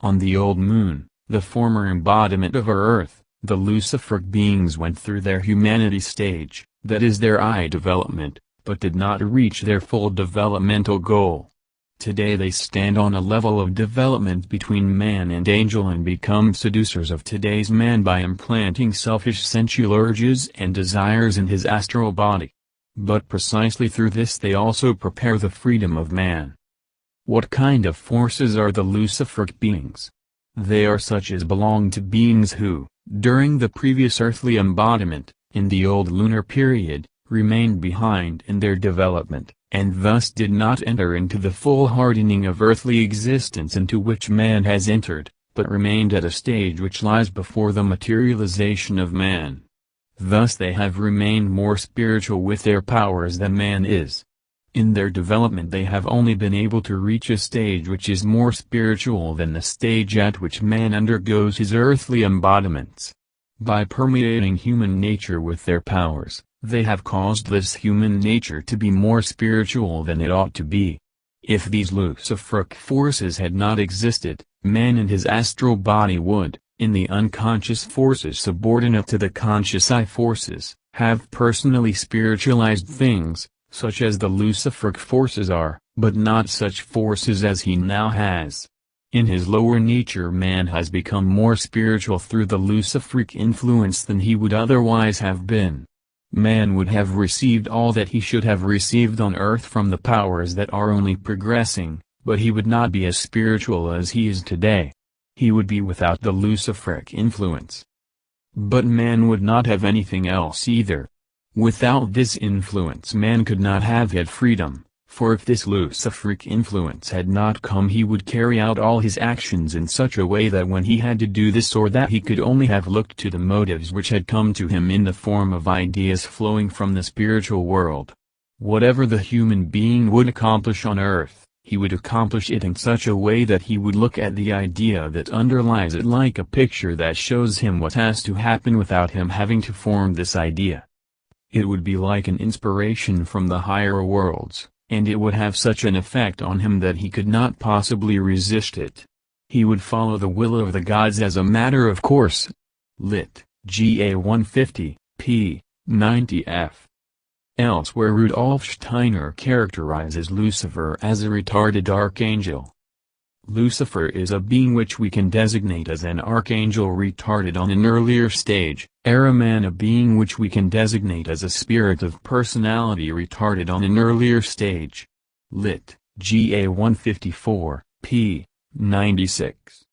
On the old moon, the former embodiment of our Earth, the Luciferic beings went through their humanity stage, that is their I development, but did not reach their full developmental goal. Today they stand on a level of development between man and angel and become seducers of today's man by implanting selfish sensual urges and desires in his astral body. But precisely through this they also prepare the freedom of man. What kind of forces are the Luciferic beings? They are such as belong to beings who, during the previous earthly embodiment, in the old lunar period, remained behind in their development, and thus did not enter into the full hardening of earthly existence into which man has entered, but remained at a stage which lies before the materialization of man. Thus they have remained more spiritual with their powers than man is. In their development they have only been able to reach a stage which is more spiritual than the stage at which man undergoes his earthly embodiments. By permeating human nature with their powers, they have caused this human nature to be more spiritual than it ought to be. If these Luciferic forces had not existed, man in his astral body would, in the unconscious forces subordinate to the conscious I forces, have personally spiritualized things, such as the Luciferic forces are, but not such forces as he now has. In his lower nature man has become more spiritual through the Luciferic influence than he would otherwise have been. Man would have received all that he should have received on earth from the powers that are only progressing, but he would not be as spiritual as he is today. He would be without the Luciferic influence. But man would not have anything else either. Without this influence man could not have had freedom, for if this Luciferic influence had not come he would carry out all his actions in such a way that when he had to do this or that he could only have looked to the motives which had come to him in the form of ideas flowing from the spiritual world. Whatever the human being would accomplish on earth, he would accomplish it in such a way that he would look at the idea that underlies it like a picture that shows him what has to happen without him having to form this idea. It would be like an inspiration from the higher worlds, and it would have such an effect on him that he could not possibly resist it. He would follow the will of the gods as a matter of course. Lit. GA 150, p. 90f. Elsewhere Rudolf Steiner characterizes Lucifer as a retarded archangel. Lucifer is a being which we can designate as an archangel retarded on an earlier stage, Ahriman a being which we can designate as a spirit of personality retarded on an earlier stage. Lit. GA 154, p. 96.